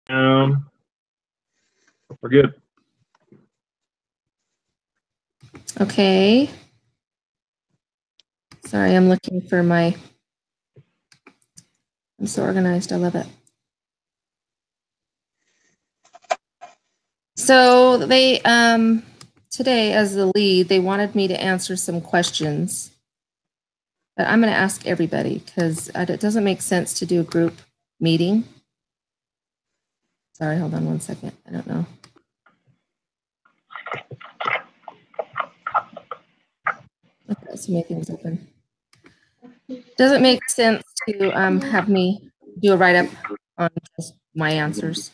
Um, we're good. Okay. Sorry, I'm looking for my, I'm so organized, I love it. So they, today as the lead, they wanted me to answer some questions, but I'm gonna ask everybody because it doesn't make sense to do a group meeting. Sorry, hold on one second, I don't know. I've got so many things open. Doesn't make sense to have me do a write-up on just my answers.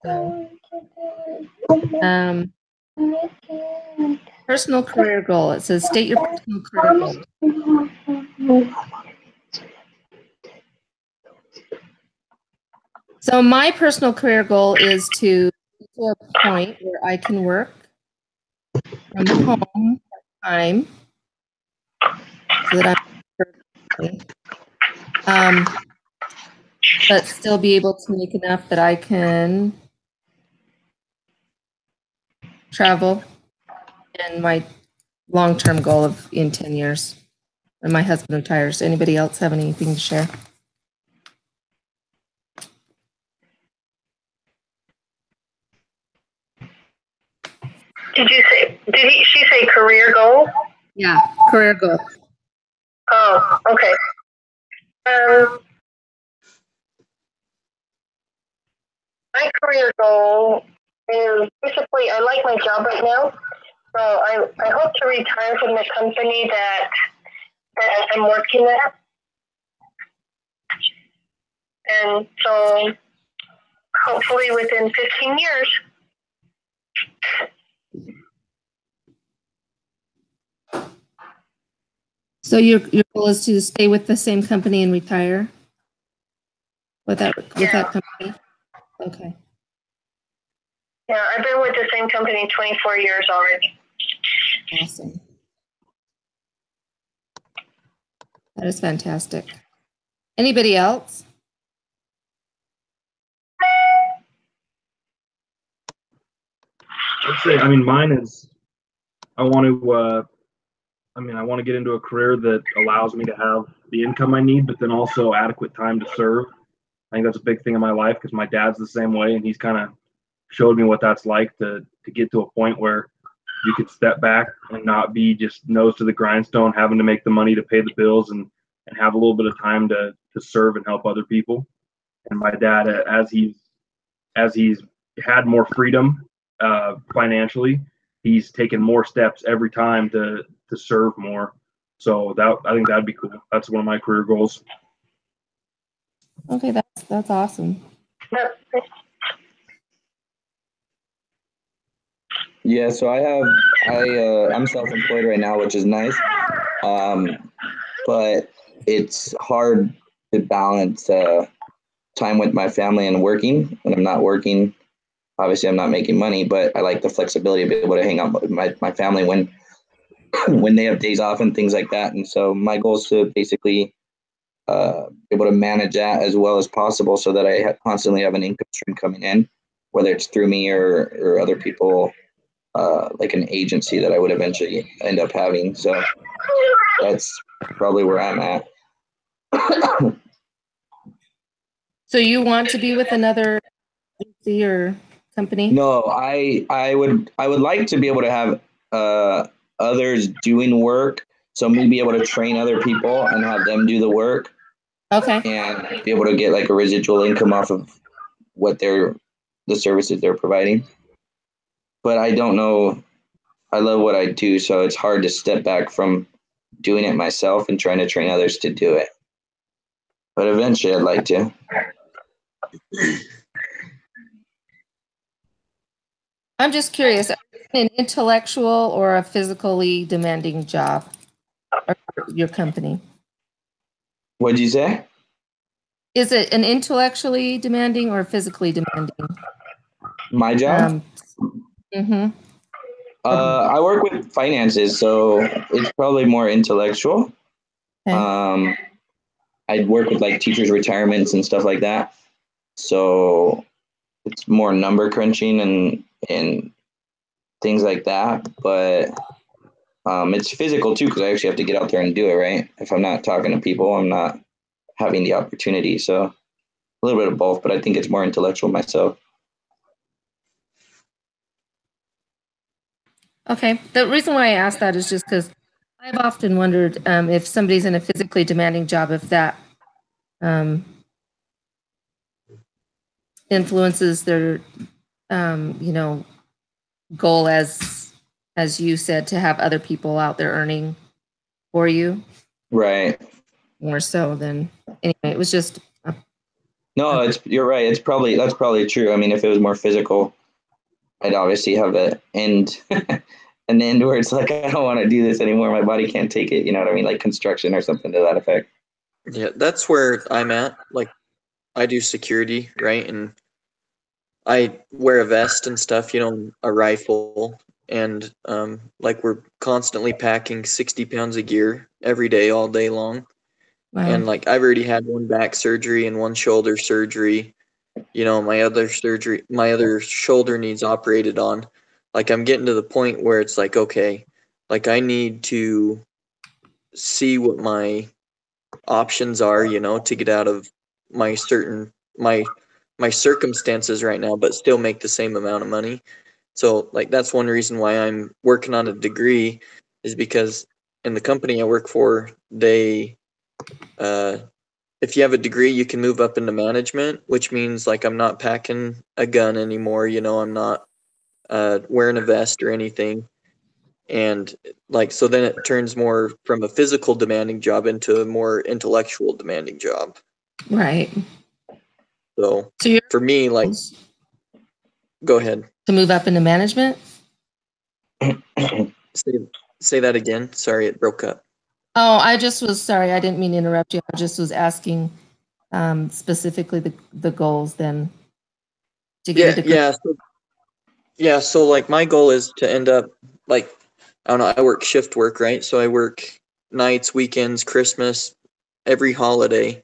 So, personal career goal. It says state your personal career goal. So my personal career goal is to get to a point where I can work from home part-time so that I'm but still be able to make enough that I can travel, and my long-term goal of in 10 years when my husband retires. Anybody else have anything to share? She say career goal? Yeah, career goal. Oh, okay. My career goal is basically, I like my job right now, so I hope to retire from the company that I'm working at. And so hopefully within 15 years. So your goal is to stay with the same company and retire with that company? Okay. Yeah, I've been with the same company 24 years already. Awesome. That is fantastic. Anybody else? I'd say, I mean, mine is, I want to get into a career that allows me to have the income I need, but then also adequate time to serve. I think that's a big thing in my life because my dad's the same way, and he's kind of showed me what that's like to get to a point where you could step back and not be just nose to the grindstone, having to make the money to pay the bills and have a little bit of time to serve and help other people. And my dad, as he's had more freedom financially, he's taken more steps every time to serve more. So I think that'd be cool. That's one of my career goals. Okay, that's awesome. Yeah, so I'm self-employed right now, which is nice, but it's hard to balance time with my family and working. When I'm not working, obviously I'm not making money, but I like the flexibility to be able to hang out with my family when when they have days off and things like that. And so my goal is to basically be able to manage that as well as possible so that I constantly have an income stream coming in, whether it's through me or other people, like an agency that I would eventually end up having. So that's probably where I'm at. So you want to be with another agency or company? No, I would like to be able to have others doing work. So me be able to train other people and have them do the work. Okay. And be able to get like a residual income off of what the services they're providing. But I don't know. I love what I do, so it's hard to step back from doing it myself and trying to train others to do it. But eventually I'd like to. I'm just curious, an intellectual or a physically demanding job, or your company? What'd you say? Is it an intellectually demanding or physically demanding? My job? I work with finances, so it's probably more intellectual. Okay. I'd work with like teachers' retirements and stuff like that. So it's more number crunching and things like that. But it's physical too, because I actually have to get out there and do it, right? If I'm not talking to people, I'm not having the opportunity. So a little bit of both, but I think it's more intellectual myself. Okay. The reason why I asked that is just because I've often wondered if somebody's in a physically demanding job, if that influences their, goal, as you said, to have other people out there earning for you. Right. More so than anyway. It was just. No, you're right. That's probably true. I mean, if it was more physical, I'd obviously have an end where it's like, I don't want to do this anymore. My body can't take it. You know what I mean? Like construction or something to that effect. Yeah, that's where I'm at. Like, I do security, right? And I wear a vest and stuff, a rifle. And like, we're constantly packing 60 pounds of gear every day, all day long. Wow. And like, I've already had one back surgery and one shoulder surgery. My other shoulder needs operated on. Like, I'm getting to the point where it's like, okay, like, I need to see what my options are, to get out of my circumstances right now, but still make the same amount of money. So like, that's one reason why I'm working on a degree, is because in the company I work for, they if you have a degree, you can move up into management, which means like, I'm not packing a gun anymore, I'm not wearing a vest or anything. And like, so then it turns more from a physical demanding job into a more intellectual demanding job. Right. So for me, like, go ahead. To move up into management? Say that again. Sorry, it broke up. Oh, I just was sorry. I didn't mean to interrupt you. I just was asking specifically the goals then to get a degree. So like, my goal is to end up, like, I don't know, I work shift work, right? So I work nights, weekends, Christmas, every holiday.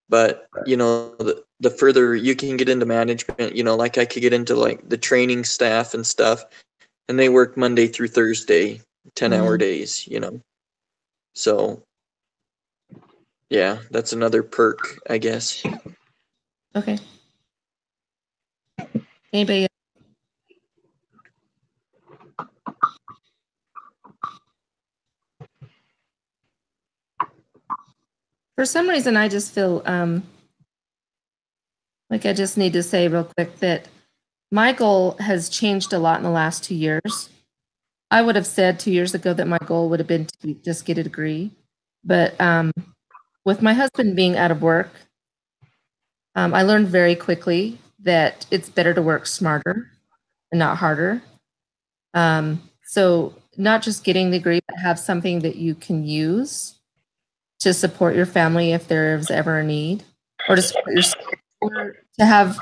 But the further you can get into management, like, I could get into like the training staff and stuff, and they work Monday through Thursday, 10-hour days, So yeah, that's another perk, I guess. Okay. Anybody? For some reason, I just feel like I just need to say real quick that my goal has changed a lot in the last 2 years. I would have said 2 years ago that my goal would have been to just get a degree. But with my husband being out of work, I learned very quickly that it's better to work smarter and not harder. So not just getting the degree, but have something that you can use to support your family if there's ever a need, or to support yourself, or to have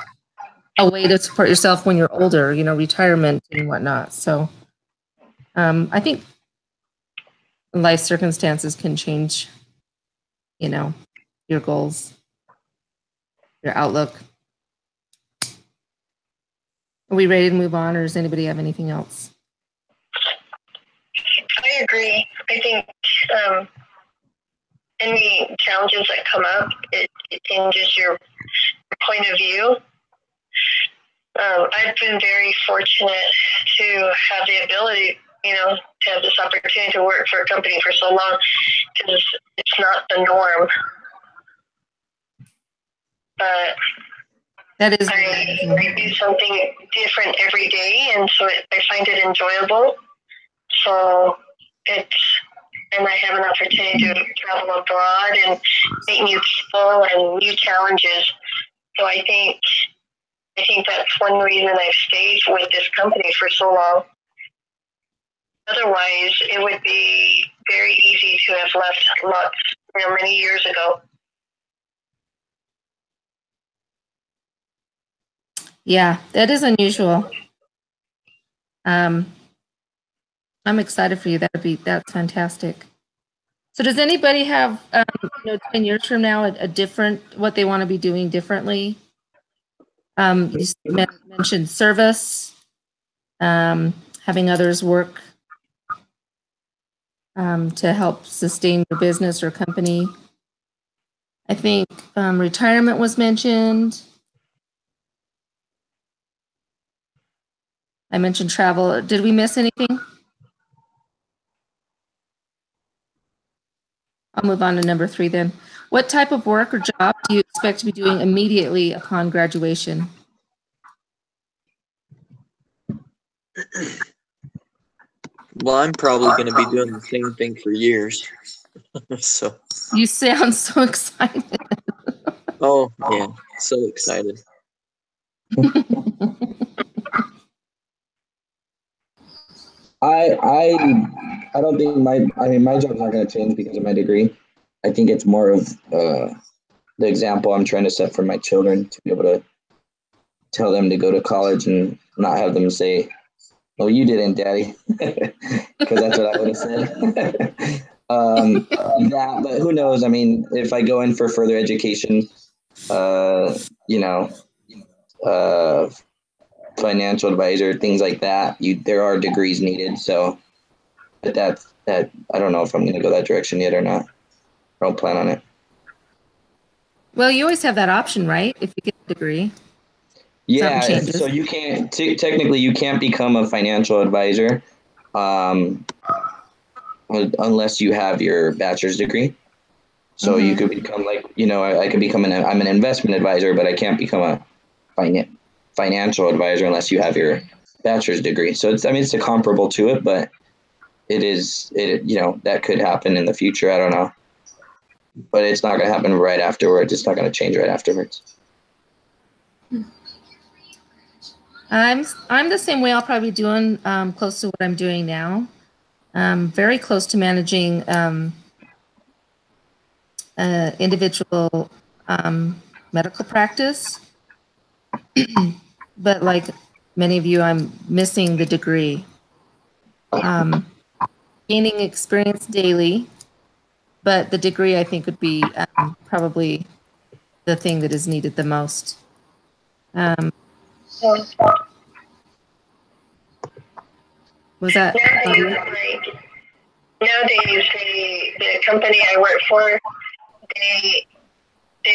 a way to support yourself when you're older, retirement and whatnot. So I think life circumstances can change, your goals, your outlook. Are we ready to move on, or does anybody have anything else? I agree. I think any challenges that come up, it changes your point of view. I've been very fortunate to have the ability, to have this opportunity to work for a company for so long, because it's not the norm. But that is, I do something different every day, and so I find it enjoyable. So and I have an opportunity to travel abroad and meet new people and new challenges. So I think that's one reason I've stayed with this company for so long. Otherwise, it would be very easy to have left many years ago. Yeah, that is unusual. I'm excited for you. That's fantastic. So does anybody have, 10 years from now, a different, what they want to be doing differently? You mentioned service, having others work to help sustain your business or company. I think retirement was mentioned. I mentioned travel. Did we miss anything? I'll move on to number 3 then. What type of work or job do you expect to be doing immediately upon graduation? Well, I'm probably going to be doing the same thing for years. So. You sound so excited. Oh yeah, so excited. I don't think my job's not going to change because of my degree. I think it's more of the example I'm trying to set for my children to be able to tell them to go to college and not have them say, "Oh, you didn't, Daddy," because that's what I would have said. Yeah, but who knows? I mean, if I go in for further education, you know, financial advisor, things like that, there are degrees needed. So, but that I don't know if I'm going to go that direction yet or not. I don't plan on it. Well, you always have that option, right? If you get a degree. Yeah, so you can't technically you can't become a financial advisor unless you have your bachelor's degree. So you could become like, I could become I'm an investment advisor, but I can't become a financial advisor unless you have your bachelor's degree. So it's a comparable to it, but that could happen in the future. I don't know, but it's not going to happen right afterwards. It's not going to change right afterwards. I'm the same way. I'll probably be doing close to what I'm doing now. Very close to managing individual medical practice. But like many of you, I'm missing the degree. Gaining experience daily, but the degree I think would be probably the thing that is needed the most. Was that nowadays the company I work for, they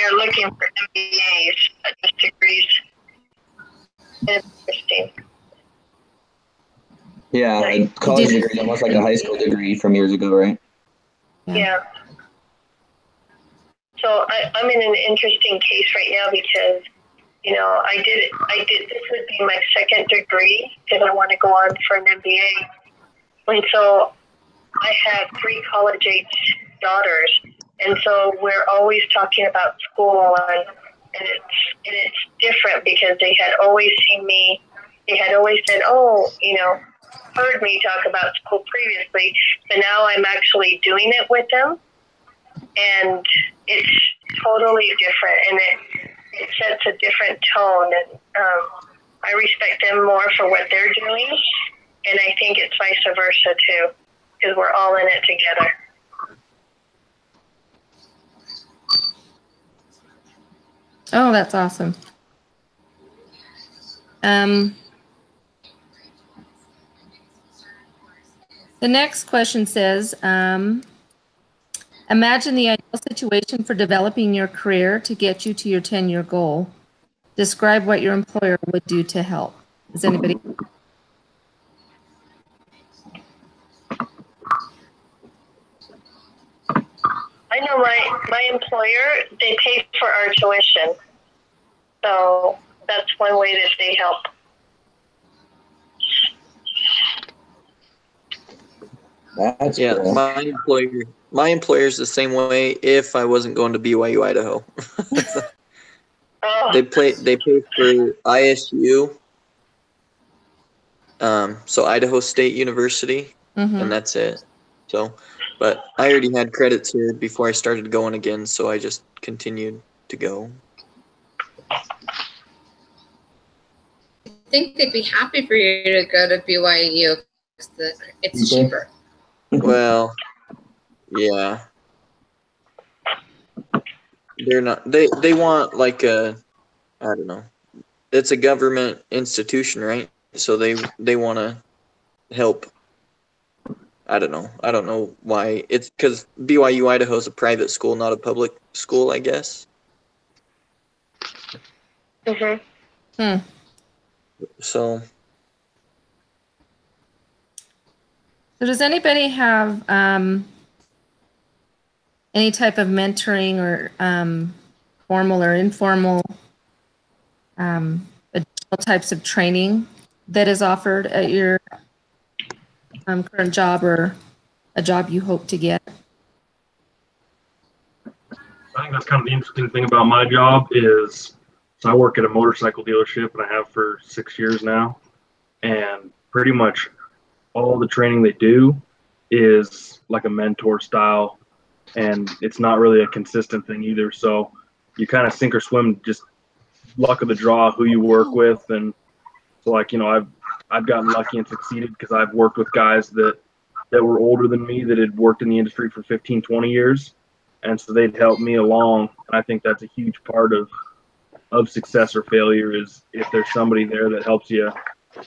are looking for MBAs, just degrees. Interesting. Yeah, a college degree is almost like a high school degree from years ago, right? Yeah. So I'm in an interesting case right now because, I did, this would be my second degree because I want to go on for an MBA. And so I have 3 college-age daughters. And so we're always talking about school and it's different because they had always seen me, they had always said, heard me talk about school previously. So now I'm actually doing it with them. And it's totally different, and it sets a different tone. And I respect them more for what they're doing, and I think it's vice versa too, because we're all in it together. Oh, that's awesome. The next question says, imagine the ideal situation for developing your career to get you to your 10-year goal. Describe what your employer would do to help. Does anybody? I know my employer, they pay for our tuition. So that's one way that they help. That's cool. My employer's the same way if I wasn't going to BYU Idaho. They pay for ISU, so Idaho State University, and that's it. So, but I already had credits here before I started going again, so I just continued to go. I think they'd be happy for you to go to BYU because it's cheaper. Well, yeah. They're not. They want like I don't know. it's a government institution, right? So they want to help. I don't know why. It's because BYU Idaho is a private school, not a public school, I guess. Mhm. So So does anybody have any type of mentoring or formal or informal additional types of training that is offered at your current job or a job you hope to get? I think that's kind of the interesting thing about my job is, so I work at a motorcycle dealership and I have for 6 years now, and pretty much all the training they do is like a mentor style, and it's not really a consistent thing either. So you kind of sink or swim, just luck of the draw, who you work with. And so, like, you know, I've gotten lucky and succeeded because I've worked with guys that were older than me that had worked in the industry for 15, 20 years. And so they'd help me along. And I think that's a huge part of success or failure, is if there's somebody there that helps you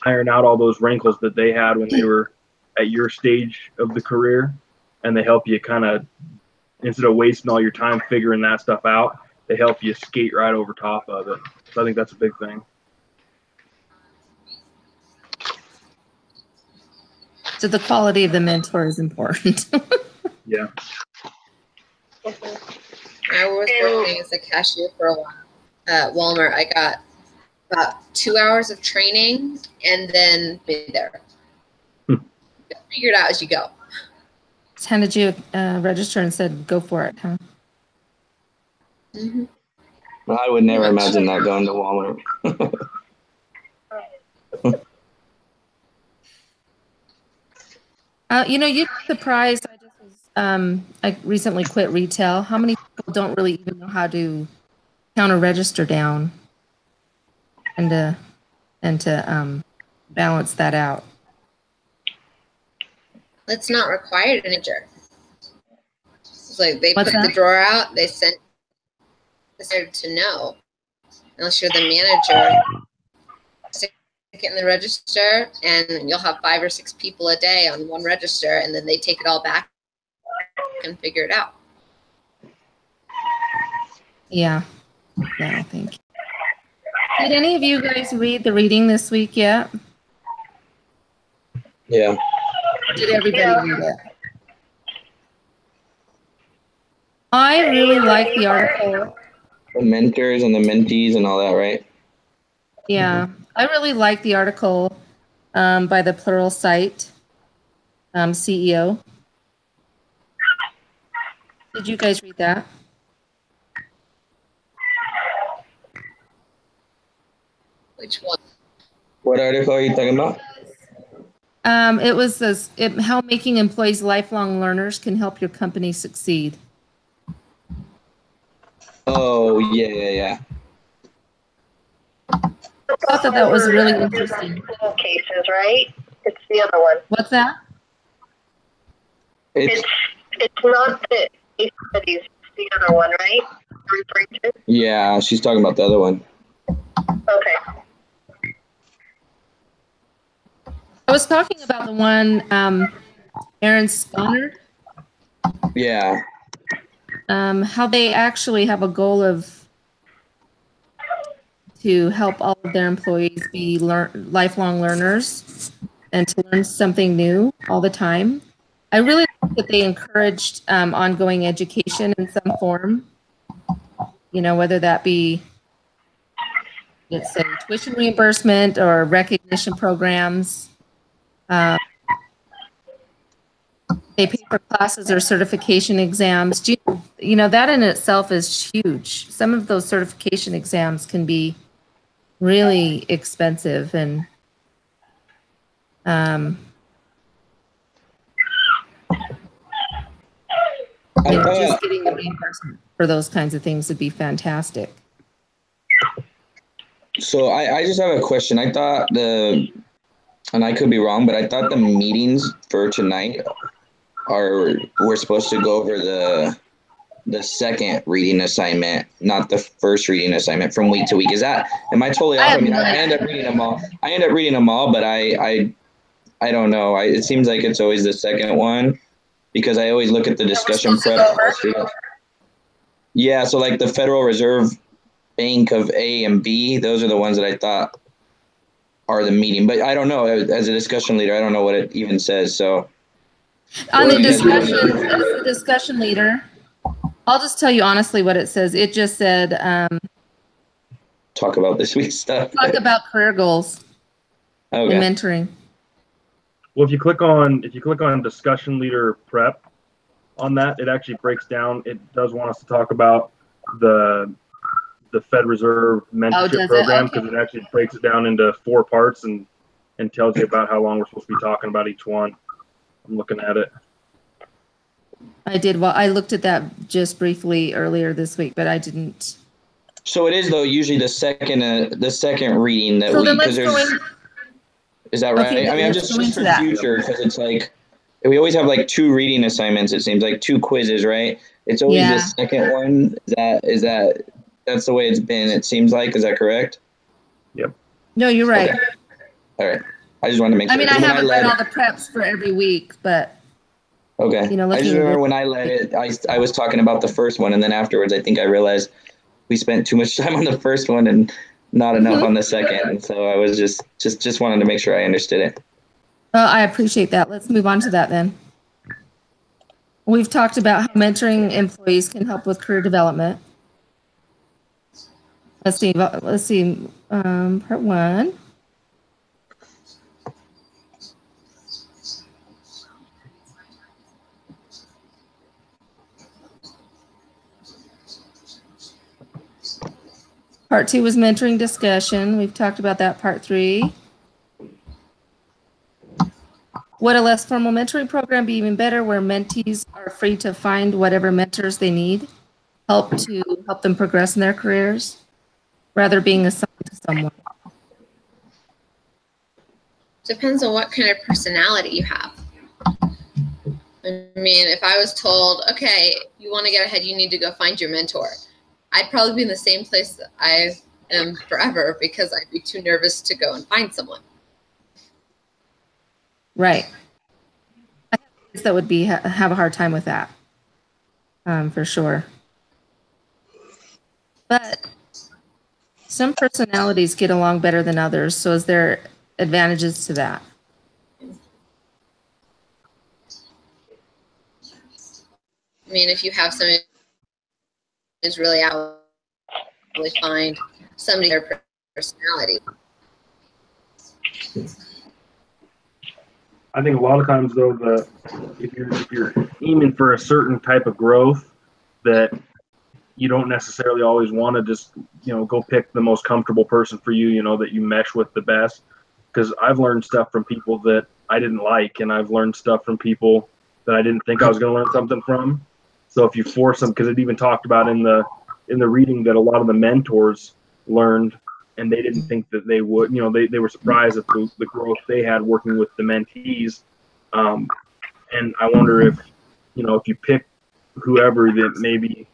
iron out all those wrinkles that they had when they were at your stage of the career, and they help you kind of, instead of wasting all your time figuring that stuff out, they help you skate right over top of it. So I think that's a big thing. So the quality of the mentor is important. Yeah. I was working as a cashier for a while at Walmart. I got about 2 hours of training and then be there. Figure it out as you go. Just handed you a register and said, go for it, huh? Mm-hmm. I would never imagine that going to Walmart. You know, you'd be surprised. I recently quit retail. How many people don't really even know how to count a register down and to balance that out? It's not required in a manager. It's like they What's put the that? drawer out, they sent to know. Unless you're the manager, stick it in the register, and you'll have 5 or 6 people a day on one register, and then they take it all back and figure it out. Yeah. Yeah, thank you. Did any of you guys read the reading this week yet? Yeah. Did everybody read it? I really like the article. The mentors and the mentees and all that, right? Yeah, I really like the article by the Pluralsight CEO. Did you guys read that? Which one? What article are you talking about? It was how making employees lifelong learners can help your company succeed. Oh, yeah. I thought that was really interesting. Cases, right? It's the other one. What's that? It's not the case studies. It's the other one, right? You're referring to? Yeah, she's talking about the other one. Okay. I was talking about the one Aaron Sconner. Yeah. How they actually have a goal to help all of their employees be lifelong learners and to learn something new all the time. I really like that they encouraged ongoing education in some form, you know, whether that be, let's say, tuition reimbursement or recognition programs. They pay for classes or certification exams. You know, that in itself is huge. Some of those certification exams can be really expensive, and just getting the reimbursement for those kinds of things would be fantastic. So I just have a question. I thought and I could be wrong, but I thought the meetings for tonight we're supposed to go over the second reading assignment, not the first reading assignment from week to week. Is that, am I totally off? I mean, I end up reading them all. But I don't know. It seems like it's always the second one because I always look at the discussion prep. Yeah, so like the Federal Reserve Bank of A and B, those are the ones that I thought are the meeting. But I don't know. As a discussion leader, I don't know what it even says. So on the discussion, as the discussion leader, I'll just tell you honestly what it says. It just said, talk about this week's stuff. talk about career goals and mentoring. Well, if you click on discussion leader prep on that, it actually breaks down. It does want us to talk about the Fed Reserve mentorship program because it actually breaks it down into 4 parts and tells you about how long we're supposed to be talking about each one. I'm looking at it. I did. Well, I looked at that just briefly earlier this week, but I didn't. So it is though usually the second reading that so we, because there's. Is that right? Okay, I mean, I'm just for future because it's like we always have like 2 reading assignments. It seems like 2 quizzes, right? It's always the second one. That's the way it's been. It seems like. Is that correct? Yep. No, you're right. Okay. All right. I just wanted to make sure. I mean, I haven't read all the preps for every week, but. Okay. You know, I just remember when I led it, I was talking about the first one, and then afterwards, I think I realized we spent too much time on the first one and not enough on the second. And so I was just wanted to make sure I understood it. Well, I appreciate that. Let's move on to that then. We've talked about how mentoring employees can help with career development. Let's see. Part 1. Part 2 was mentoring discussion. We've talked about that. Part 3. Would a less formal mentoring program be even better where mentees are free to find whatever mentors they need, help them progress in their careers, rather being assigned to someone? Depends on what kind of personality you have. I mean, if I was told, okay, you want to get ahead, you need to go find your mentor, I'd probably be in the same place that I am forever because I'd be too nervous to go and find someone. Right. I think that would have a hard time with that, for sure. But some personalities get along better than others, so is there advantages to that? I mean, if you have somebody who's really out, really find somebody their personality. I think a lot of times though, if you're aiming for a certain type of growth, that you don't necessarily always want to just go pick the most comfortable person for you, that you mesh with the best. Because I've learned stuff from people that I didn't like, and I've learned stuff from people that I didn't think I was going to learn something from. So if you force them, because it even talked about in the reading that a lot of the mentors learned, and they didn't think that they would. They were surprised at the growth they had working with the mentees. And I wonder if you pick whoever, that maybe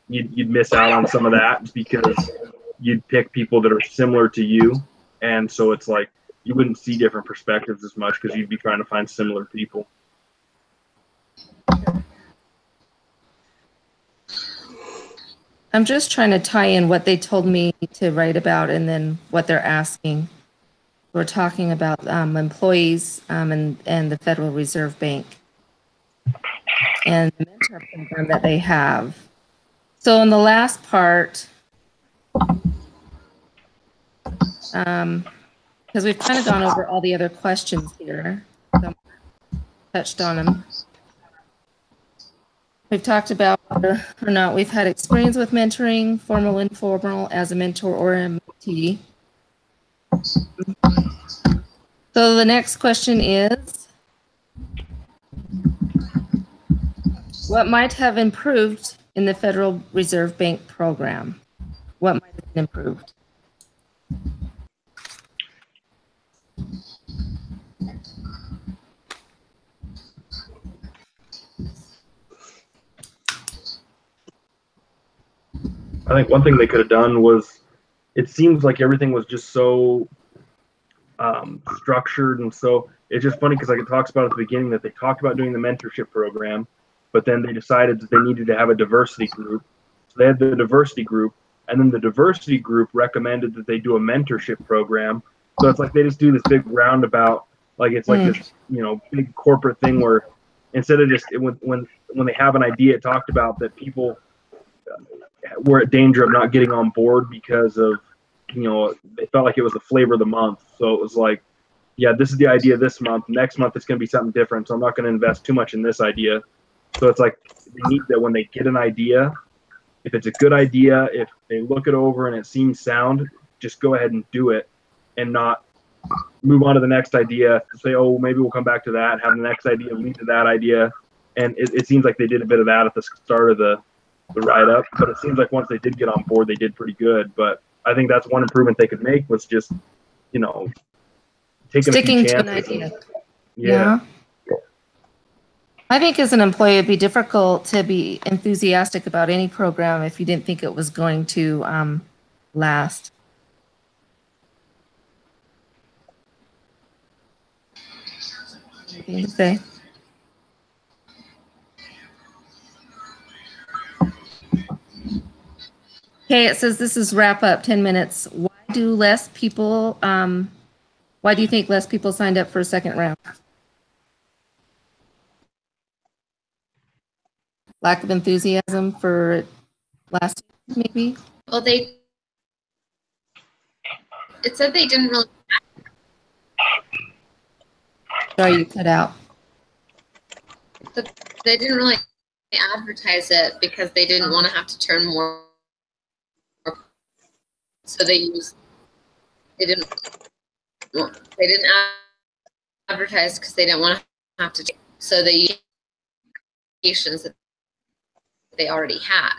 you'd miss out on some of that because you'd pick people that are similar to you, and so it's like you wouldn't see different perspectives as much because you'd be trying to find similar people. I'm just trying to tie in what they told me to write about and then what they're asking. We're talking about employees and the Federal Reserve Bank and the mentor program that they have. So in the last part, because we've kind of gone over all the other questions here, so touched on them. We've talked about whether or not we've had experience with mentoring, formal, informal, as a mentor or a mentee. So the next question is, what might have improved in the Federal Reserve Bank program? What might have been improved? I think one thing they could have done was, it seems like everything was just so structured, and so it's just funny because like it talks about at the beginning that they talked about doing the mentorship program, but then they decided that they needed to have a diversity group. So they had the diversity group, and then the diversity group recommended that they do a mentorship program. So it's like they just do this big roundabout, like it's like this, you know, big corporate thing where instead of just when they have an idea, it talked about that people were at danger of not getting on board because of, you know, they felt like it was the flavor of the month. So it was like, yeah, this is the idea this month. Next month it's going to be something different. So I'm not going to invest too much in this idea. So it's like they need that when they get an idea, if it's a good idea, if they look it over and it seems sound, just go ahead and do it and not move on to the next idea. Say, oh, maybe we'll come back to that, have the next idea lead to that idea. And it seems like they did a bit of that at the start of the write-up, but it seems like once they did get on board, they did pretty good. But I think that's one improvement they could make was just, you know, sticking to an idea. Yeah. I think as an employee, it'd be difficult to be enthusiastic about any program if you didn't think it was going to last. Anything to say? Okay, it says this is wrap up 10 minutes. Why do you think less people signed up for a second round? Lack of enthusiasm for last year, maybe? Well, it said they didn't really. Sorry, you cut out. They didn't really advertise it because they didn't want to have to turn more. So they didn't advertise because they didn't want to have to. So they used applications that they already had.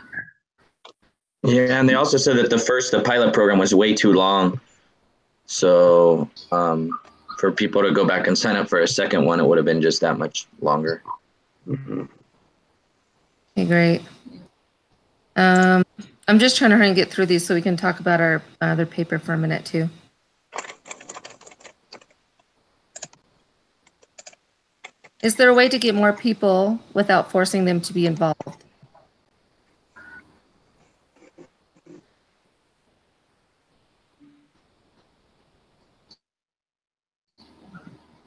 Yeah, and they also said that the pilot program was way too long. So for people to go back and sign up for a second one, it would have been just that much longer. Mm-hmm. Okay, great. I'm just trying to hurry and get through these so we can talk about our other paper for a minute too. Is there a way to get more people without forcing them to be involved?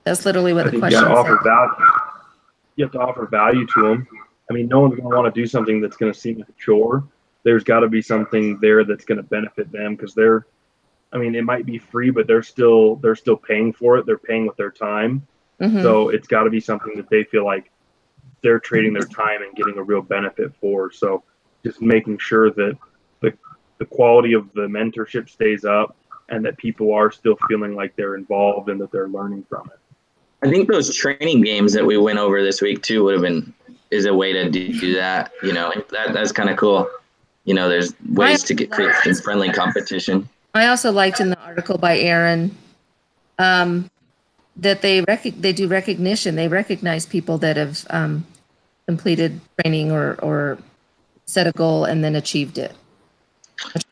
That's literally what the question You said. have to offer value to them. I mean, no one's going to want to do something that's going to seem like a chore. There's got to be something there that's going to benefit them because it might be free, but they're still paying for it. They're paying with their time. Mm-hmm. So it's got to be something that they feel like they're trading their time and getting a real benefit for. So just making sure that the quality of the mentorship stays up and that people are still feeling like they're involved and that they're learning from it. I think those training games that we went over this week too is a way to do that. You know, that's kind of cool. You know, there's ways to create some friendly competition. I also liked in the article by Aaron that they do recognition. They recognize people that have completed training or set a goal and then achieved it.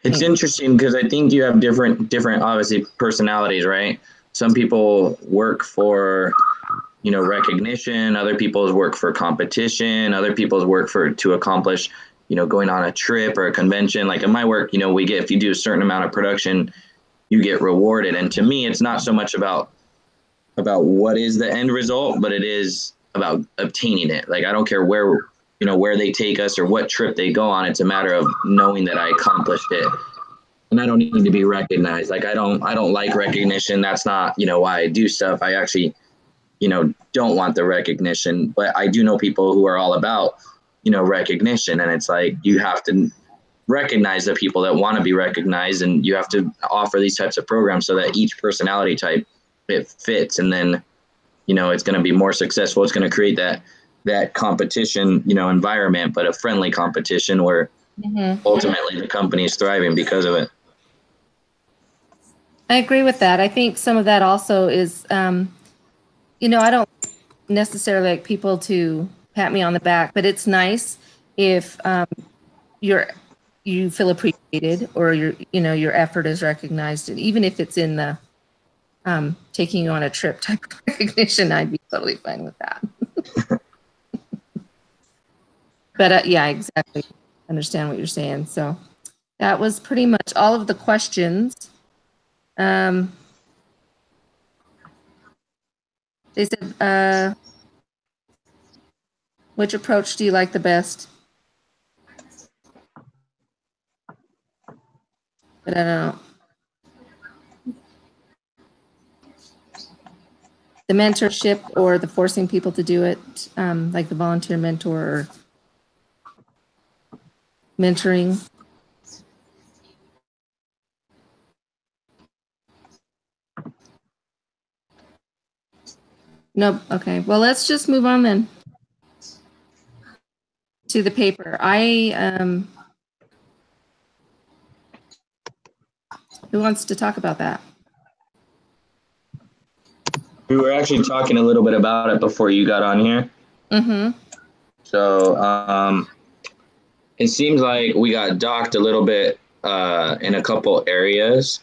It's interesting because I think you have different obviously personalities, right? Some people work for, you know, recognition. Other people's work for competition. Other people's work to accomplish, you know, going on a trip or a convention. Like in my work, you know, if you do a certain amount of production, you get rewarded. And to me, it's not so much about what is the end result, but it is about obtaining it. Like, I don't care where they take us or what trip they go on. It's a matter of knowing that I accomplished it. And I don't need to be recognized. Like, I don't like recognition. That's not, you know, why I do stuff. I actually, you know, don't want the recognition, but I do know people who are all about, you know, recognition. And it's like, you have to recognize the people that want to be recognized, and you have to offer these types of programs so that each personality type, it fits. And then, you know, it's going to be more successful. It's going to create that competition, you know, environment, but a friendly competition where ultimately the company is thriving because of it. I agree with that. I think some of that also is, you know, I don't necessarily like people to pat me on the back, but it's nice if you're you feel appreciated, or your effort is recognized, and even if it's in the taking you on a trip type of recognition, I'd be totally fine with that. But yeah, exactly. Understand what you're saying. So that was pretty much all of the questions. They said, which approach do you like the best? But I don't know. The mentorship or the forcing people to do it, like the volunteer mentor or mentoring. Nope. Okay. Well, let's just move on then to the paper. Who wants to talk about that? We were actually talking a little bit about it before you got on here. Mm-hmm. So it seems like we got docked a little bit in a couple areas.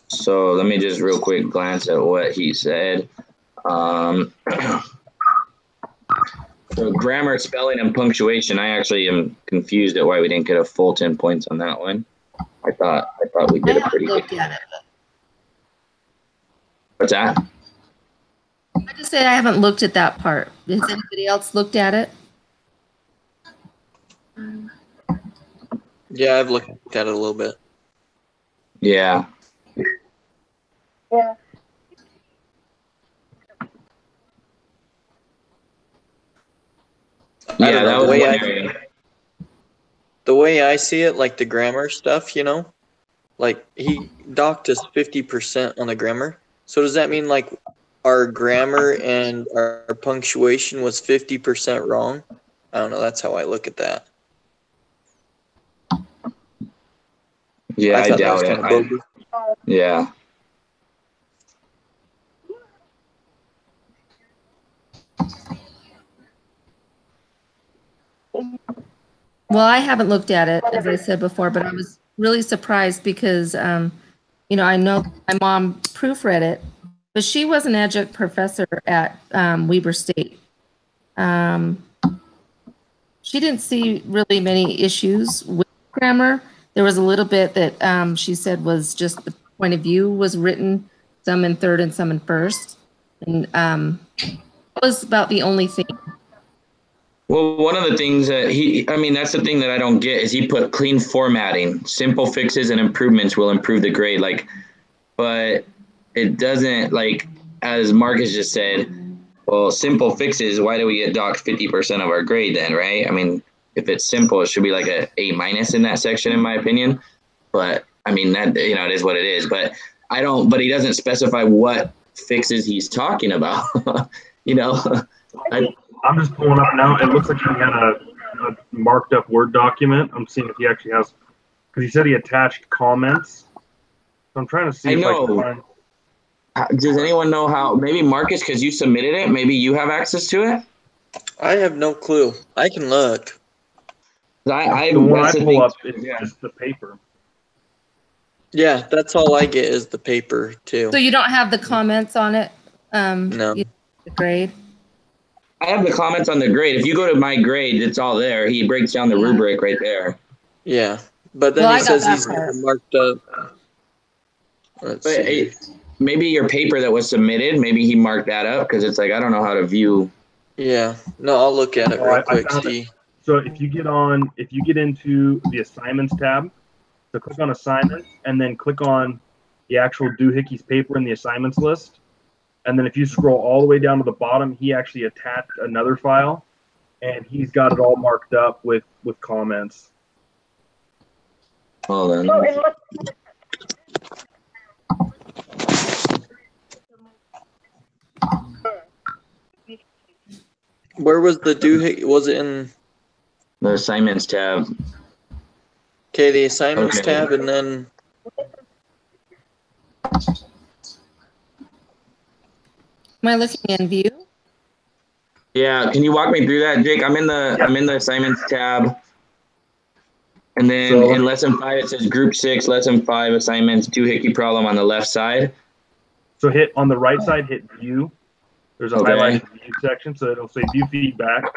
So let me just real quick glance at what he said. So grammar, spelling, and punctuation. I actually am confused at why we didn't get a full 10 points on that one. I thought we did a pretty good. What's that? I just said I haven't looked at that part. Has anybody else looked at it? Yeah, I've looked at it a little bit. Yeah. Yeah. I Yeah, don't know, that was one area. the way I see it, like the grammar stuff, like he docked us 50% on the grammar. So does that mean like our grammar and our punctuation was 50% wrong? I don't know. That's how I look at that. Yeah, I thought that doubt was it. kind of bogus. Yeah. Well, I haven't looked at it, as I said before, but I was really surprised because, I know my mom proofread it, but she was an adjunct professor at Weber State. She didn't see really many issues with grammar. There was a little bit that she said was just the point of view was written, some in third and some in first. And that was about the only thing. Well, one of the things that that's the thing that I don't get is he put clean formatting, simple fixes and improvements will improve the grade. But it doesn't, as Marcus just said, well, simple fixes, why do we get docked 50% of our grade then, right? I mean, if it's simple, it should be like a A- in that section, in my opinion. But I mean, that, it is what it is. But but he doesn't specify what fixes he's talking about, I'm just pulling up now. It looks like he had a marked up Word document. I'm seeing if he actually has, because he said he attached comments. So I'm trying to see I if know. I can find. Does anyone know how? Maybe Marcus, because you submitted it, maybe you have access to it? I have no clue. I can look. The one I pull up is Yeah. just the paper. Yeah, that's all I get is the paper too. So you don't have the comments on it? No. The grade? I have the comments on the grade. If you go to my grade, it's all there. He breaks down the rubric right there. Yeah, but then Well, he says he's marked up. Let's see. Maybe your paper that was submitted, maybe he marked that up because it's like, I don't know how to view. Yeah, no, I'll look at it real quick. See. So if you get into the assignments tab, so click on assignments and then click on the actual doohickey's paper in the assignments list. And then if you scroll all the way down to the bottom, he actually attached another file and he's got it all marked up with comments. Hold on. So it looks Where was the due? Was it in? The assignments tab. Okay, the assignments tab, and then. Am I looking in view? Yeah, can you walk me through that, Jake? I'm in the assignments tab. And then So- in lesson 5, it says group 6, lesson 5 assignments, do hickey problem on the left side. So hit on the right side, hit view. There's a Okay. highlighted view section, so it'll say view feedback.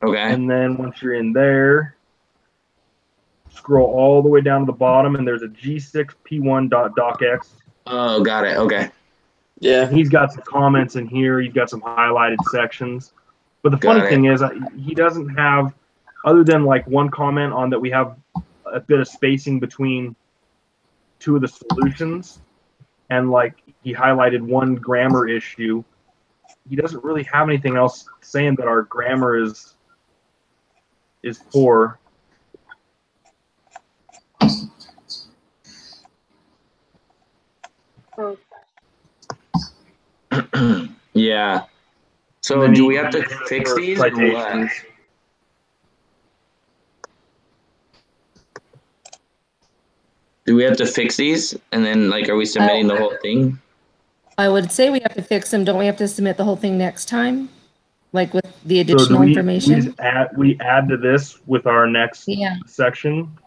Okay. And then once you're in there, scroll all the way down to the bottom, and there's a G6P1.docx. Oh, got it. Okay. Yeah. And he's got some comments in here. He's got some highlighted sections. But the funny Got it. thing is, he doesn't have, other than like one comment on that we have a bit of spacing between two of the solutions, and like he highlighted one grammar issue. He doesn't really have anything else saying that our grammar is poor. Yeah. So And then do he- we have to he has fix for these or what? citations. Do we have to fix these? And then, like, are we submitting the whole thing? I would say we have to fix them. Don't we have to submit the whole thing next time? Like with the So do additional we information? we add to this with our next Yeah, section?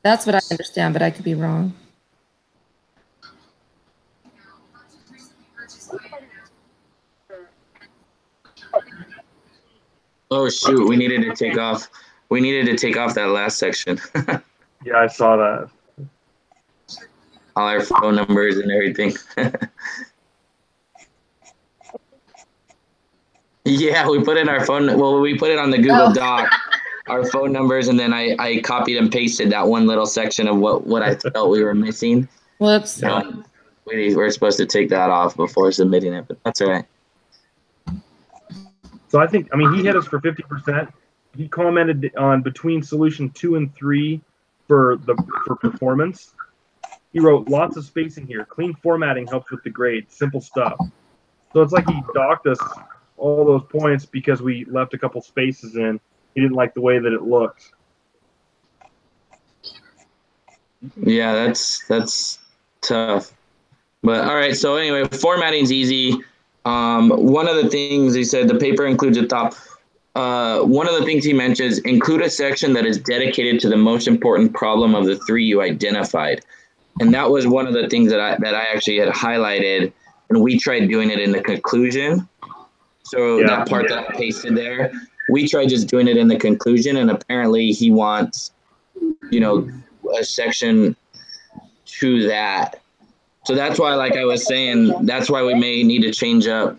that's what I understand, but I could be wrong. Oh shoot, we needed to take off. We needed to take off that last section. Yeah, I saw that. All our phone numbers and everything. Yeah, we put in our phone. Well, we put it on the Google Oh. Doc, our phone numbers, and then I copied and pasted that one little section of what I felt we were missing. Whoops. So we're supposed to take that off before submitting it, but that's all right. So I think, I mean, he hit us for 50%. He commented on between solution 2 and 3 for performance. He wrote lots of spacing here. Clean formatting helps with the grade. Simple stuff. So it's like he docked us all those points because we left a couple spaces in. He didn't like the way that it looked. Yeah, that's tough. But all right, so anyway, formatting's easy. One of the things he said, the paper includes a top. One of the things he mentions, include a section that is dedicated to the most important problem of the 3 you identified. And that was one of the things that I actually had highlighted, and we tried doing it in the conclusion. So that part that I pasted there, we tried just doing it in the conclusion, and apparently he wants, a section to that. So that's why, like I was saying, that's why we may need to change up.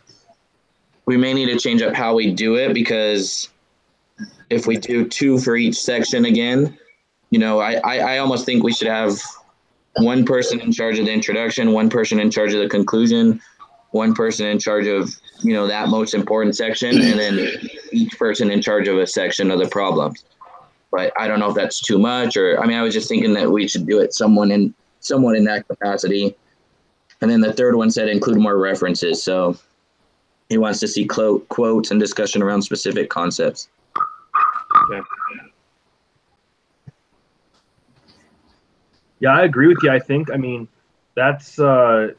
We may need to change up how we do it, because if we do 2 for each section again, I almost think we should have one person in charge of the introduction, one person in charge of the conclusion, one person in charge of, that most important section, and then each person in charge of a section of the problems. But I don't know if that's too much, or, I was just thinking that we should do it somewhat in that capacity. And then the third one said include more references. So he wants to see quotes and discussion around specific concepts. Okay. Yeah, I agree with you. I think, that's that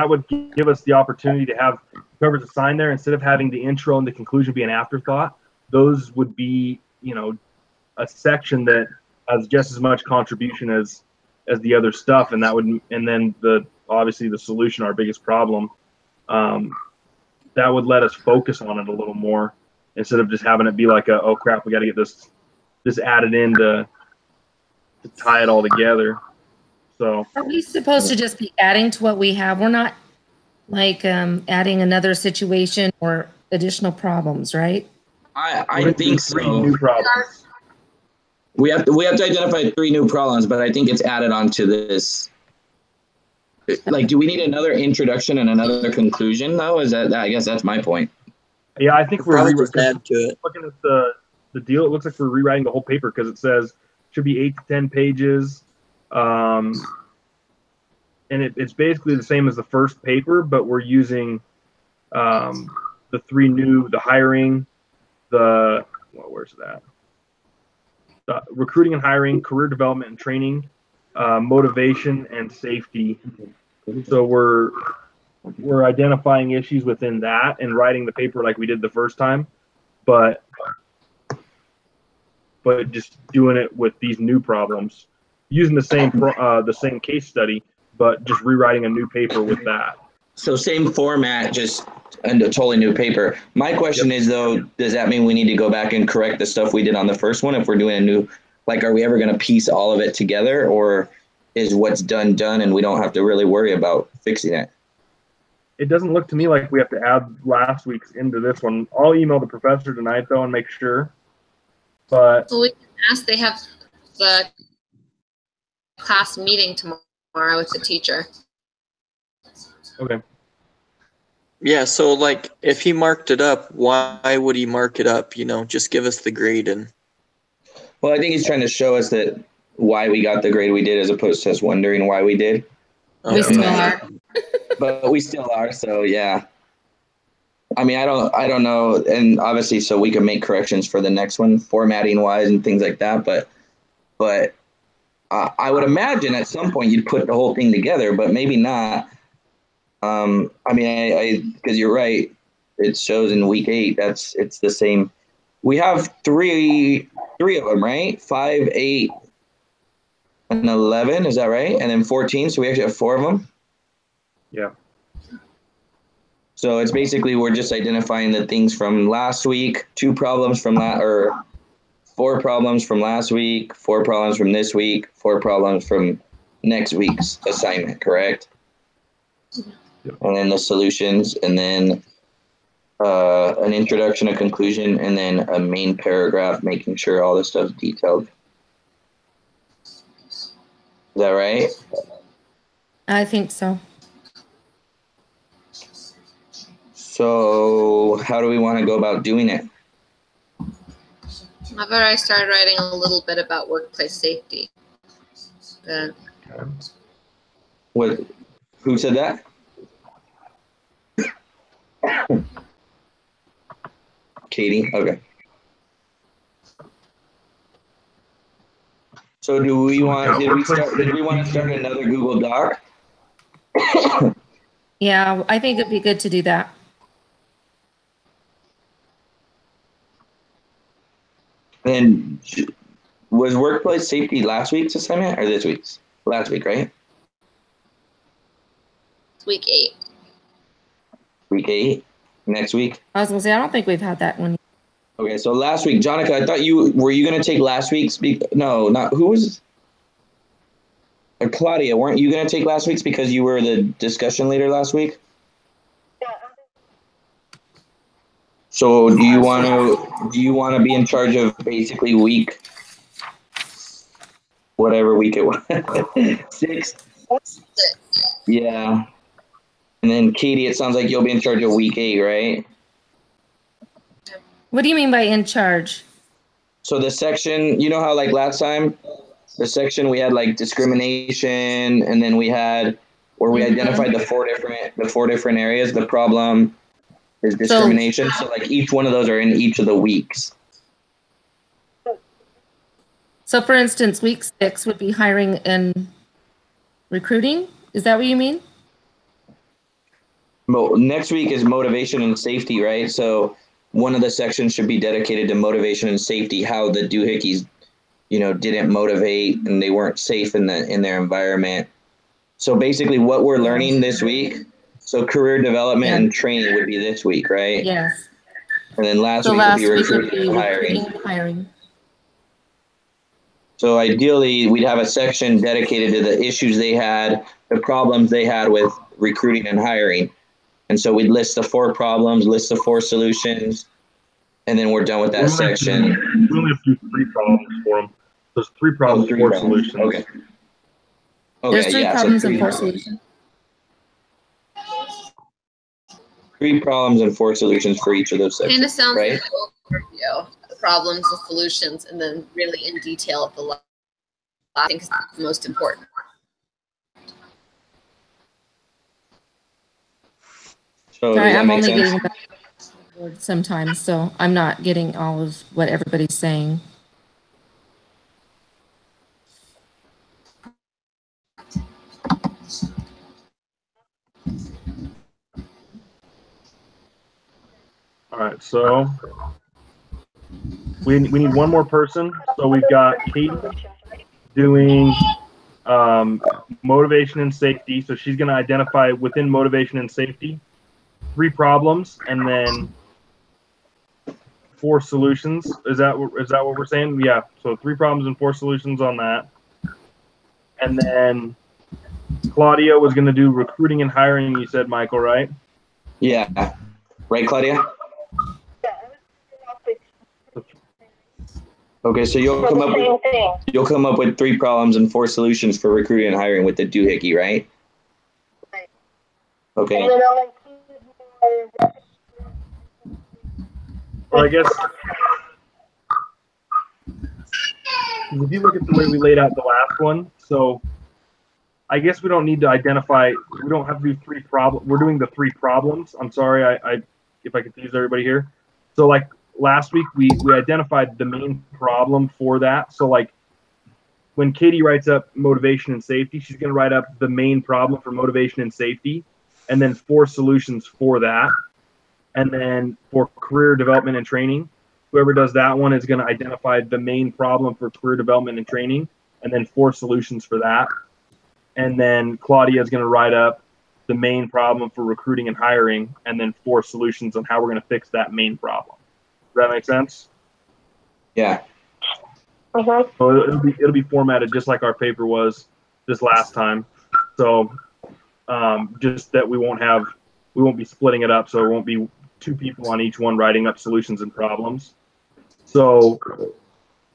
would give us the opportunity to have whoever's assigned there, instead of having the intro and the conclusion be an afterthought, those would be, a section that has just as much contribution as the other stuff, and then obviously the solution, our biggest problem, that would let us focus on it a little more, instead of just having it be like oh crap, we got to get this added in to tie it all together. So Are we supposed to just be adding to what we have? We're not like adding another situation or additional problems, right? I think so. 3 new problems. We have to identify 3 new problems, but I think it's added on to this. Like, do we need another introduction and another conclusion, though? I guess that's my point. Yeah, I think Probably just add to it. looking at the deal. It looks like we're rewriting the whole paper, because it says should be 8 to 10 pages, and it's basically the same as the first paper, but we're using the 3 new, the hiring, where's that? The recruiting and hiring, career development and training, motivation, and safety. So we're identifying issues within that and writing the paper like we did the first time, but but just doing it with these new problems, using the same case study, but just rewriting a new paper with that. So same format, just a totally new paper. My question is though, does that mean we need to go back and correct the stuff we did on the first one if we're doing a new, like, are we ever going to piece all of it together, or is what's done and we don't have to really worry about fixing it? It doesn't look to me like we have to add last week's into this one. I'll email the professor tonight though and make sure. But so we can ask, they have the class meeting tomorrow with the teacher. Okay. Yeah, so like if he marked it up, why would he mark it up? You know, just give us the grade. And well, I think he's trying to show us that why we got the grade we did, as opposed to us wondering why we did. We still are. But we still are, so yeah. I mean, I don't know, and obviously, so we can make corrections for the next one, formatting wise and things like that. But I would imagine at some point you'd put the whole thing together, but maybe not. I mean, because you're right, it shows in week 8. It's the same. We have three of them, right? 5, 8, and 11. Is that right? And then 14. So we actually have 4 of them. Yeah. So it's basically we're just identifying the things from last week, 2 problems from or 4 problems from last week, 4 problems from this week, 4 problems from next week's assignment, correct? Yep. And then the solutions, and then an introduction, a conclusion, and then a main paragraph, making sure all this stuff's detailed. Is that right? I think so. So how do we want to go about doing it? I've already started writing a little bit about workplace safety. What? Who said that? Katie. Okay. So do we want? Did we want to start another Google Doc? Yeah, I think it'd be good to do that. Then was workplace safety last week's assignment or this week's? Last week, right? It's week 8. Week 8. Next week. I was gonna say I don't think we've had that one. Okay, so last week, Jonica, I thought you gonna take last week's? No, not who was? Or Claudia, weren't you gonna take last week's because you were the discussion leader last week? Yeah. So do you want to be in charge of basically week, whatever week it was, 6? Yeah. And then Katie, it sounds like you'll be in charge of week 8, right? What do you mean by in charge? So the section, you know how like last time, the section we had like discrimination, and then we had where we identified the four different areas. The problem is discrimination. So like each one of those are in each of the weeks. So for instance, week 6 would be hiring and recruiting. Is that what you mean? Next week is motivation and safety, right? So one of the sections should be dedicated to motivation and safety, how the doohickeys, didn't motivate and they weren't safe in their environment. So basically what we're learning this week, so career development and training would be this week, right? Yes. And then last week would be recruiting and hiring. So ideally we'd have a section dedicated to the issues they had, the problems they had with recruiting and hiring. And so we'd list the 4 problems, list the 4 solutions, and then we're done with that section. We only have to do 3 problems for them. There's 3 problems, 4 solutions. Okay. There's 3 problems and 4 solutions. 3 problems and 4 solutions for each of those sections. Kind of sounds right? like an overview, the problems, the solutions, and then really in detail of the last thing is the most important. So Sorry, I'm only getting about words sometimes, so I'm not getting all of what everybody's saying. All right, so We need one more person. So we've got Katie doing motivation and safety. So she's going to identify within motivation and safety 3 problems and then 4 solutions. Is that what we're saying? Yeah. So 3 problems and 4 solutions on that. And then Claudia was going to do recruiting and hiring. You said, Michael, right? Yeah. Right, Claudia? Okay, so you'll come up with 3 problems and 4 solutions for recruiting and hiring with the doohickey, right? Right. Okay. And then I'll include Well, I guess if you look at the way we laid out the last one, so I guess we don't need to identify. We don't have to do 3 problems. We're doing the 3 problems. I'm sorry, I if I confused everybody here. So like last week, we identified the main problem for that. So like when Katie writes up motivation and safety, she's going to write up the main problem for motivation and safety, and then 4 solutions for that. And then for career development and training, whoever does that one is going to identify the main problem for career development and training, and then 4 solutions for that. And then Claudia is going to write up the main problem for recruiting and hiring, and then 4 solutions on how we're going to fix that main problem. Does that make sense? Yeah. So it'll be formatted just like our paper was this last time. So just that we won't be splitting it up, so it won't be 2 people on each one writing up solutions and problems. So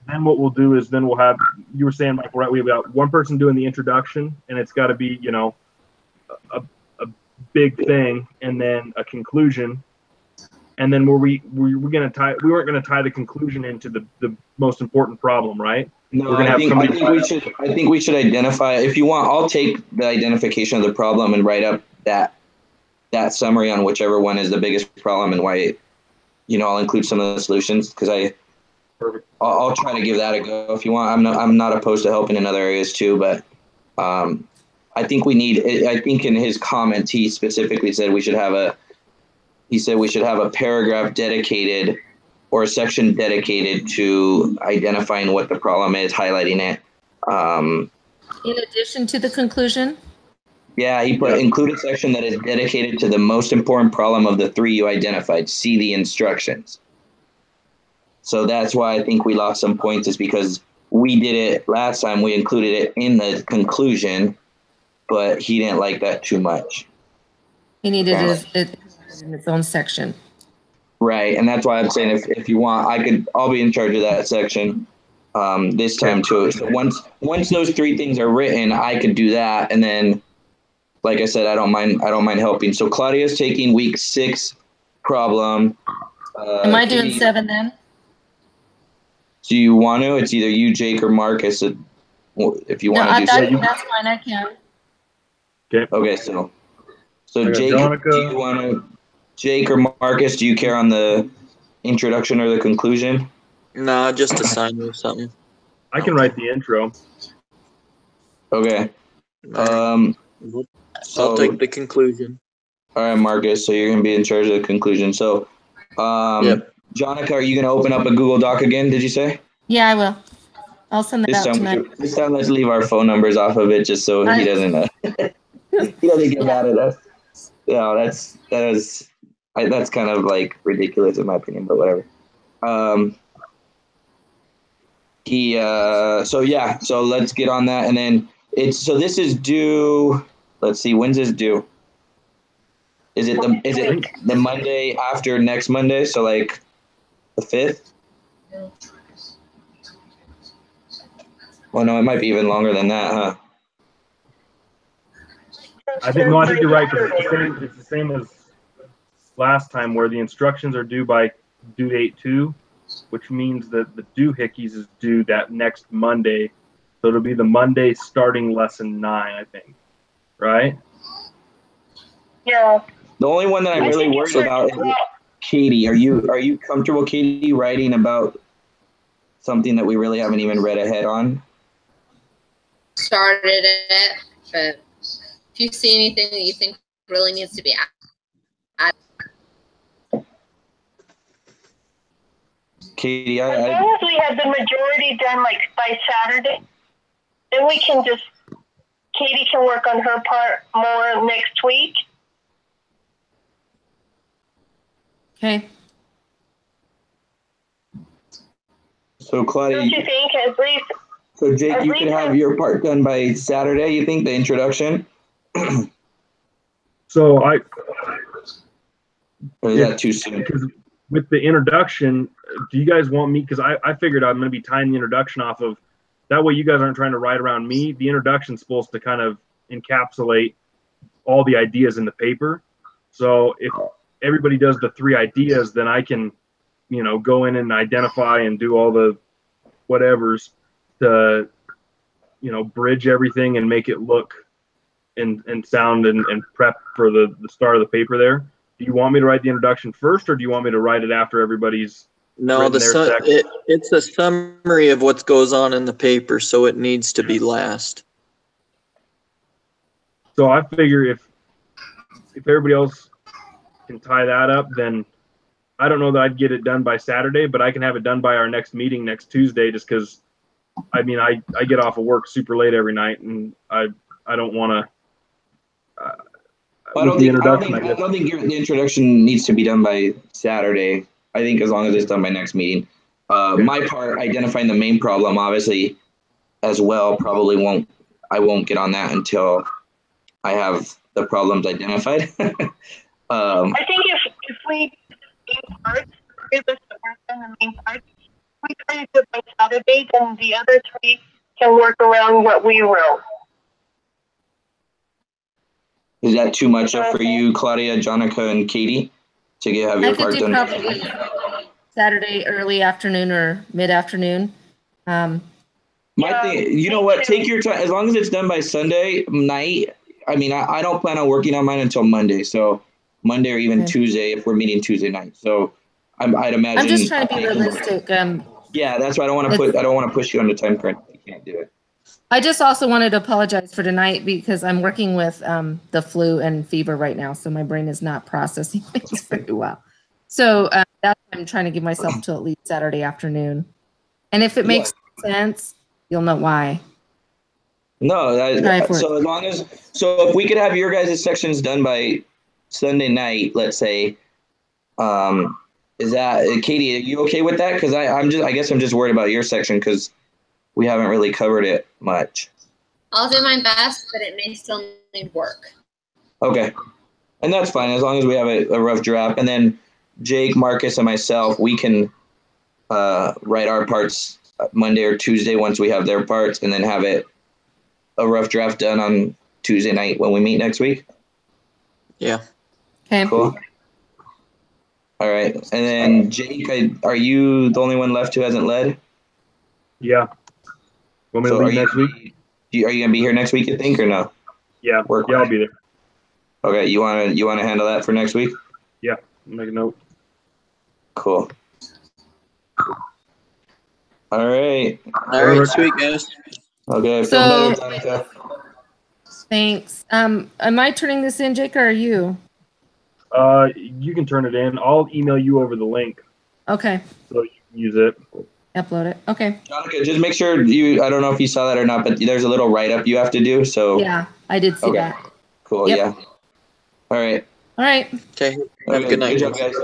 then what we'll do is then we'll have, you were saying, Michael, right? We've got 1 person doing the introduction, and it's got to be, you know, a big thing, and then a conclusion. And then we weren't going to tie the conclusion into the most important problem, right? No, We're gonna have somebody. I think we should identify. If you want, I'll take the identification of the problem and write up that summary on whichever one is the biggest problem and why. I'll include some of the solutions because I'll try to give that a go if you want. I'm not opposed to helping in other areas too, but I think I think in his comment he specifically said we should have a paragraph dedicated or a section dedicated to identifying what the problem is, highlighting it. In addition to the conclusion? Yeah, he include a section that is dedicated to the most important problem of the 3 you identified. See the instructions. So that's why I think we lost some points, is because we did it last time. We included it in the conclusion, but he didn't like that too much. He needed it in its own section. Right, and that's why I'm saying if you want, I'll be in charge of that section this time too. So once those 3 things are written, I could do that, and then, like I said, I don't mind helping. So Claudia's taking week 6 problem. Am I doing 7 then? Do you want to? It's either you, Jake, or Marcus. If you want to do 7. That's fine. I can. Okay, so Jake, Jonica. do you want to? Jake or Marcus, do you care on the introduction or the conclusion? Nah, just assign me something. I can write the intro. Okay. I'll take the conclusion. All right, Marcus. So you're gonna be in charge of the conclusion. So, Yep. Jonica, are you gonna open up a Google Doc again? Did you say? Yeah, I will. I'll send that out tonight. This time, let's leave our phone numbers off of it, just so he doesn't get mad at us. Yeah, that's kind of like ridiculous in my opinion, but whatever. So let's get on that, and then this is due. Let's see, when's this due? Is it the Monday after next Monday? So like the 5th? Well, no, it might be even longer than that, huh? I think you're right. It's the same as last time, where the instructions are due by due date 2, which means that the doohickeys is due that next Monday. So it'll be the Monday starting lesson 9, I think. Right? Yeah. The only one that I'm really worried about is Katie. Are you comfortable, Katie, writing about something that we really haven't even read ahead on? Started it, but if you see anything that you think really needs to be added. Katie, As long as we have the majority done like by Saturday, then we can just, Katie can work on her part more next week. Okay. so Claudia, Don't you think? At least, so Jake, at you can least have your part done by Saturday, you think, the introduction? So Or is that too soon? because with the introduction, do you guys want me? Because I figured I'm going to be tying the introduction off of that way. You guys aren't trying to ride around me. The introduction's supposed to kind of encapsulate all the ideas in the paper. So if everybody does the 3 ideas, then I can, go in and identify and do all the whatevers to, bridge everything and make it look and sound and prep for the start of the paper there. Do you want me to write the introduction first, or do you want me to write it after everybody's No, it's a summary of what goes on in the paper, so it needs to be last. So I figure if everybody else can tie that up, then I don't know that I'd get it done by Saturday, but I can have it done by our next meeting next Tuesday, just because I get off of work super late every night, and I don't want to. I don't think the introduction needs to be done by Saturday. I think as long as it's done by next meeting. My part, identifying the main problem, obviously, as well, I won't get on that until I have the problems identified. I think if we main parts, the main parts, we try to do it by Saturday, then the other 3 can work around what we wrote. Is that too much for you, Claudia, Jonica, and Katie, to have your part done? I could do probably Saturday early afternoon or mid-afternoon. My thing, you know what? Take your time. As long as it's done by Sunday night. I mean, I don't plan on working on mine until Monday. So Monday or even Tuesday if we're meeting Tuesday night. So I'd imagine. I'm just trying to be realistic. Yeah, that's why I don't want to push you on the time crunch. You can't do it. I just also wanted to apologize for tonight because I'm working with the flu and fever right now, so my brain is not processing things very well. So that's why I'm trying to give myself till at least Saturday afternoon. And if it makes sense, you'll know why. No, so if we could have your guys' sections done by Sunday night, let's say, is that Katie? Are you okay with that? Because I guess I'm just worried about your section because we haven't really covered it much. I'll do my best, but it may still need work. Okay, and that's fine as long as we have a rough draft, and then Jake, Marcus, and myself, we can write our parts Monday or Tuesday once we have their parts, and then have a rough draft done on Tuesday night when we meet next week. Yeah. Okay. Cool. All right, and then Jake, are you the only one left who hasn't led? Yeah. Want me to leave next week? Are you gonna be here next week? You think or no? Yeah. I'll be there. Okay, you wanna handle that for next week? Yeah. Make a note. Cool. All right. All right, sweet guys. Okay, feel better, Jonica. Thanks. Am I turning this in, Jake, or are you? You can turn it in. I'll email you over the link. Okay. So you can use it. Upload it. Okay. Jonica, just make sure I don't know if you saw that or not, but there's a little write-up you have to do. So Yeah, I did see that. Cool. Yep. Yeah. All right. All right. Okay. Have a good night. Good job, guys.